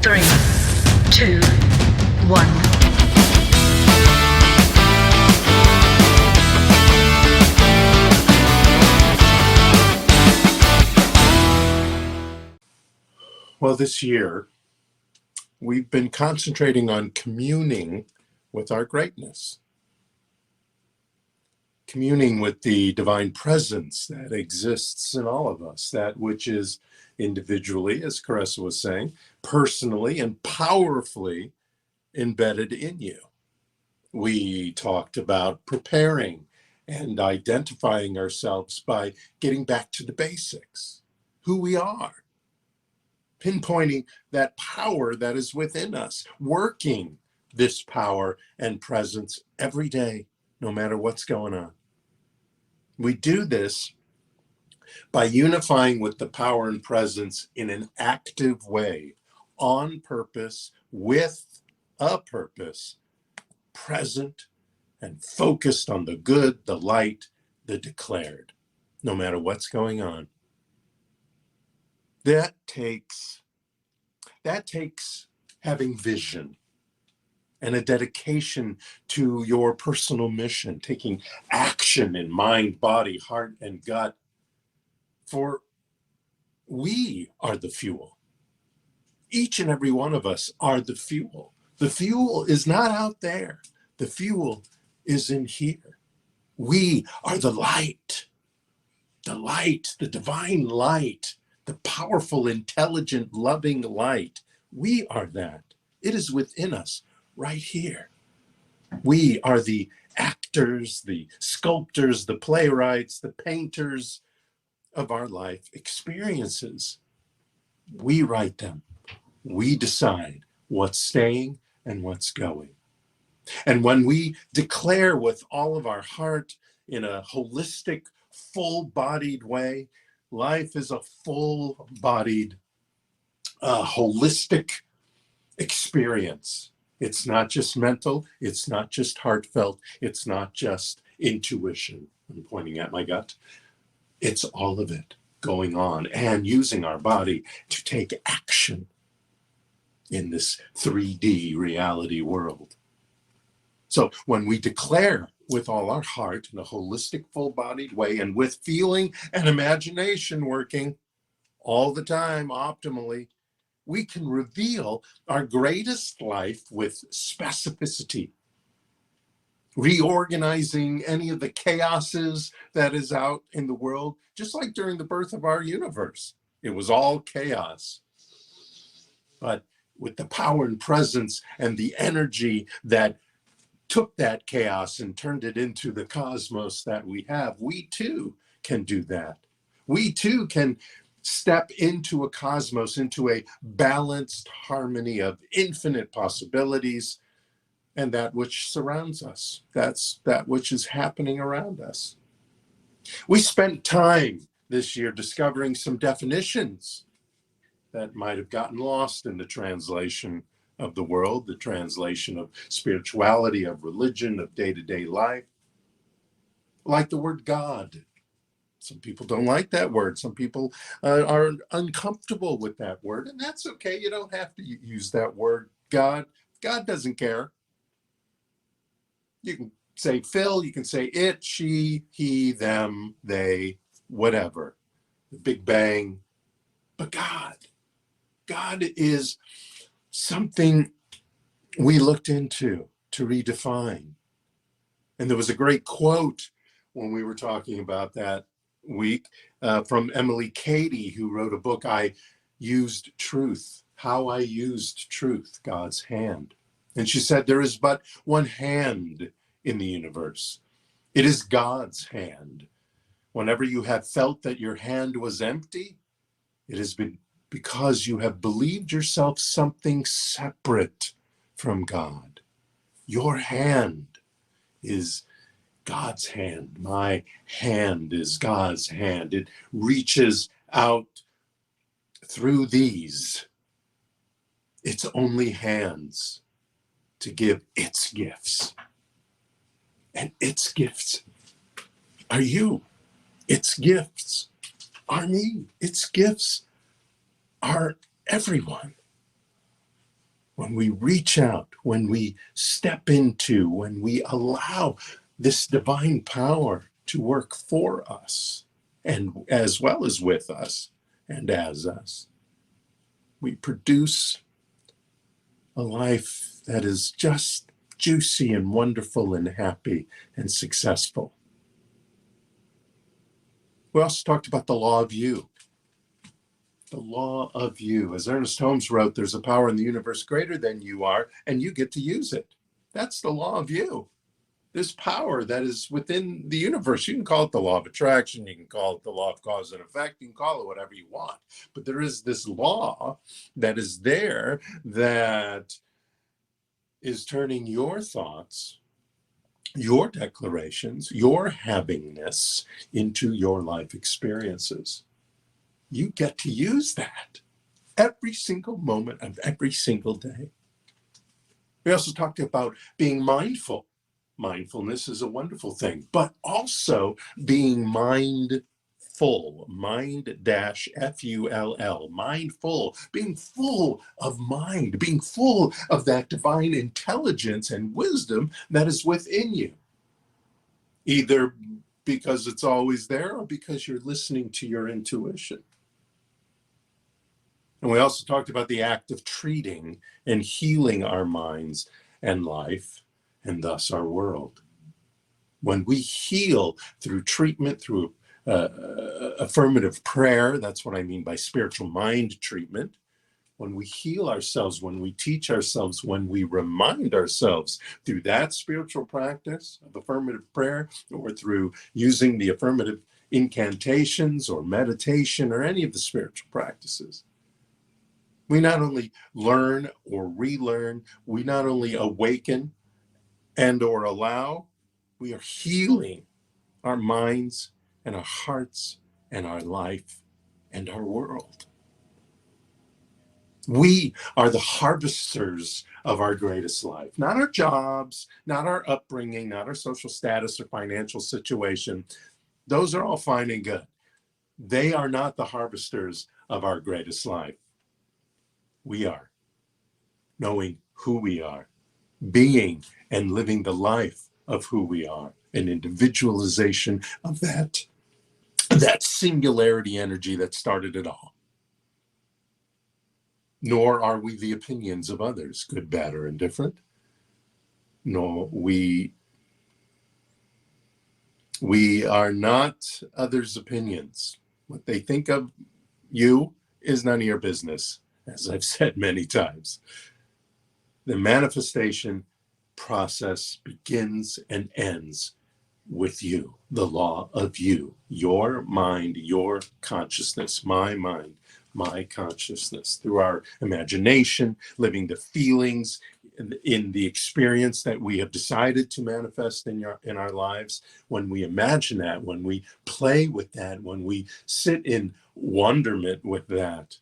3, 2, 1. Well, this year, we've been concentrating on communing with our greatness, communing with the divine presence that exists in all of us, that which is individually, as Caressa was saying, personally and powerfully embedded in you. We talked about preparing and identifying ourselves by getting back to the basics, who we are, pinpointing that power that is within us, working this power and presence every day, no matter what's going on. We do this by unifying with the power and presence in an active way, on purpose, with a purpose, present and focused on the good, the light, the declared, no matter what's going on. That takes having vision and a dedication to your personal mission, taking action in mind, body, heart, and gut. For we are the fuel. Each and every one of us are the fuel. The fuel is not out there. The fuel is in here. We are the light, the divine light, the powerful, intelligent, loving light. We are that. It is within us right here. We are the actors, the sculptors, the playwrights, the painters of our life experiences. We write them. We decide what's staying and what's going. And when we declare with all of our heart in a holistic, full-bodied way, life is a full-bodied, holistic experience. It's not just mental, it's not just heartfelt, it's not just intuition. I'm pointing at my gut. It's all of it going on and using our body to take action in this 3D reality world. So when we declare with all our heart in a holistic, full-bodied way and with feeling and imagination working all the time optimally, we can reveal our greatest life with specificity, reorganizing any of the chaoses that is out in the world, just like during the birth of our universe. It was all chaos. But with the power and presence and the energy that took that chaos and turned it into the cosmos that we have, we too can do that. We too can step into a cosmos, into a balanced harmony of infinite possibilities and that which surrounds us. That's that which is happening around us. We spent time this year discovering some definitions that might have gotten lost in the translation of the world, the translation of spirituality, of religion, of day-to-day life. Like the word God. Some people don't like that word. Some people are uncomfortable with that word, and that's okay. You don't have to use that word, God. God doesn't care. You can say Phil, you can say it, she, he, them, they, whatever. The Big Bang. But God is something we looked into to redefine. And there was a great quote when we were talking about that week from Emily Cady, who wrote a book, I Used Truth, How I Used Truth, God's Hand. And she said, there is but one hand in the universe. It is God's hand. Whenever you have felt that your hand was empty, it has been because you have believed yourself something separate from God. Your hand is God's hand. My hand is God's hand. It reaches out through these, its only hands, to give its gifts. And its gifts are you. Its gifts are me. Its gifts are everyone. when we reach out, when we step into, when we allow this divine power to work for us, and as well as with us and as us, we produce a life that is just juicy and wonderful and happy and successful. We also talked about the law of you. The law of you. As Ernest Holmes wrote, there's a power in the universe greater than you are, and you get to use it. That's the law of you. This power that is within the universe. You can call it the law of attraction. You can call it the law of cause and effect. You can call it whatever you want. But there is this law that is there that is turning your thoughts, your declarations, your havingness into your life experiences. You get to use that every single moment of every single day. We also talked about being mindful. Mindfulness is a wonderful thing, but also being mindful, mind-F-U-L-L, mindful, being full of mind, being full of that divine intelligence and wisdom that is within you, either because it's always there or because you're listening to your intuition. And we also talked about the act of treating and healing our minds and life, and thus our world. When we heal through treatment, through affirmative prayer, that's what I mean by spiritual mind treatment. When we heal ourselves, when we teach ourselves, when we remind ourselves through that spiritual practice of affirmative prayer, or through using the affirmative incantations or meditation or any of the spiritual practices, we not only learn or relearn, we not only awaken and or allow, we are healing our minds and our hearts and our life and our world. We are the harvesters of our greatest life, not our jobs, not our upbringing, not our social status or financial situation. Those are all fine and good. They are not the harvesters of our greatest life. We are, knowing who we are, being and living the life of who we are, an individualization of that singularity energy that started it all. Nor are we the opinions of others, good, bad, or indifferent. Nor we are not others' opinions. What they think of you is none of your business, as I've said many times. The manifestation process begins and ends with you, the law of you, your mind, your consciousness, my mind, my consciousness, through our imagination, living the feelings in the experience that we have decided to manifest in our lives. When we imagine that, when we play with that, when we sit in wonderment with that,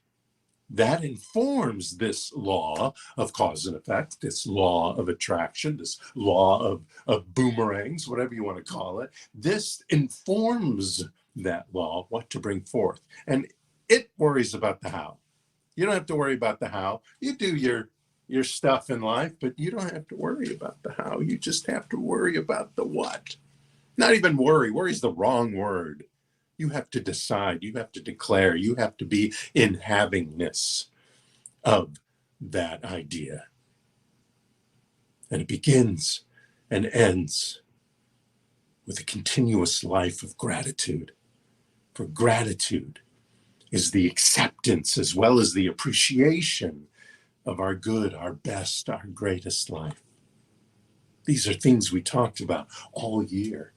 that informs this law of cause and effect, this law of attraction, this law of boomerangs, whatever you want to call it. This informs that law, what to bring forth. And it worries about the how. You don't have to worry about the how. You do your stuff in life, but you don't have to worry about the how. You just have to worry about the what. Not even worry. Worry is the wrong word. You have to decide, you have to declare, you have to be in havingness of that idea. And it begins and ends with a continuous life of gratitude. For gratitude is the acceptance as well as the appreciation of our good, our best, our greatest life. These are things we talked about all year.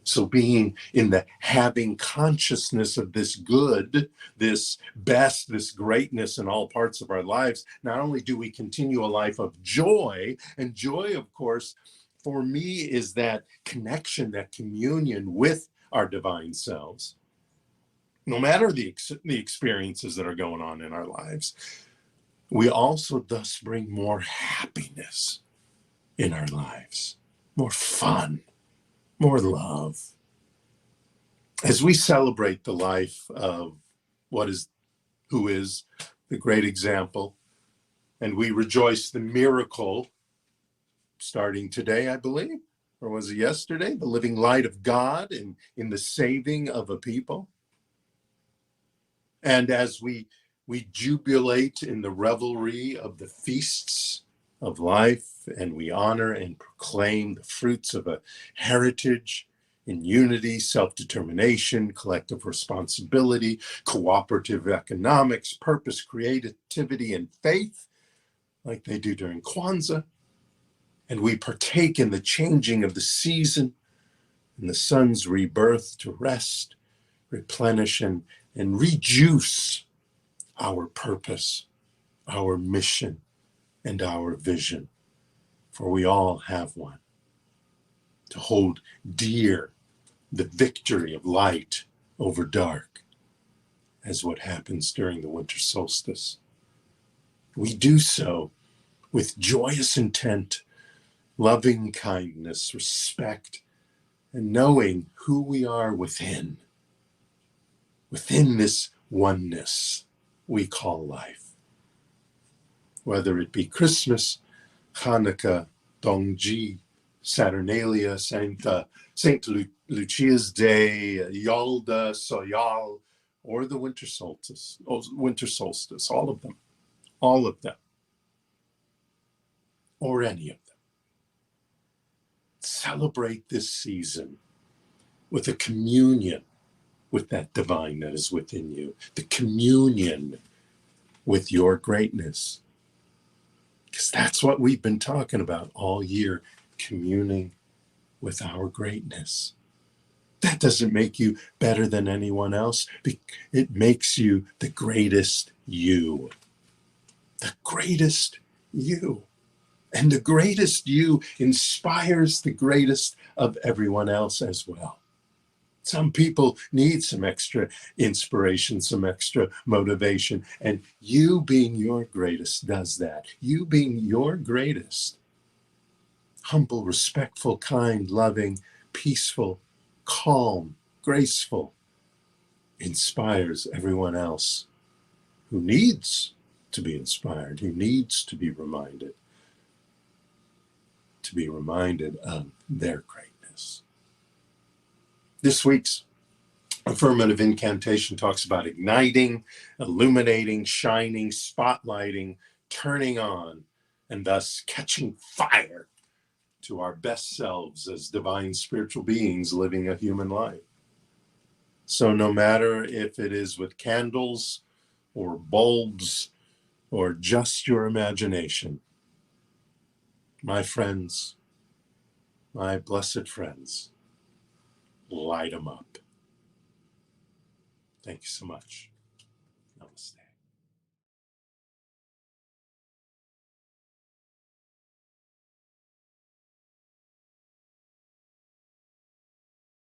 So being in the having consciousness of this good, this best, this greatness in all parts of our lives, not only do we continue a life of joy, and joy, of course, for me is that connection, that communion with our divine selves. No matter the experiences that are going on in our lives, we also thus bring more happiness in our lives, more fun, more love. As we celebrate the life of who is the great example And we rejoice the miracle starting today, I believe, or was it yesterday? The living light of God in the saving of a people. And as we jubilate in the revelry of the feasts of life, and we honor and proclaim the fruits of a heritage in unity, self-determination, collective responsibility, cooperative economics, purpose, creativity, and faith, like they do during Kwanzaa, and we partake in the changing of the season and the sun's rebirth to rest, replenish, and rejuice our purpose, our mission, and our vision. For we all have one. To hold dear the victory of light over dark, as what happens during the winter solstice. We do so with joyous intent, loving kindness, respect, and knowing who we are within this oneness we call life. Whether it be Christmas, Hanukkah, Dongji, Saturnalia, Saint Lucia's Day, Yalda, Soyal, or the winter solstice, all of them, or any of them. Celebrate this season with a communion with that divine that is within you, the communion with your greatness. Because that's what we've been talking about all year, communing with our greatness. That doesn't make you better than anyone else. It makes you the greatest you. The greatest you. And the greatest you inspires the greatest of everyone else as well. Some people need some extra inspiration, some extra motivation, and you being your greatest does that. You being your greatest, humble, respectful, kind, loving, peaceful, calm, graceful, inspires everyone else who needs to be inspired, who needs to be reminded of their greatness. This week's affirmative incantation talks about igniting, illuminating, shining, spotlighting, turning on, and thus catching fire to our best selves as divine spiritual beings living a human life. So no matter if it is with candles or bulbs or just your imagination, my friends, my blessed friends, light them up. Thank you so much.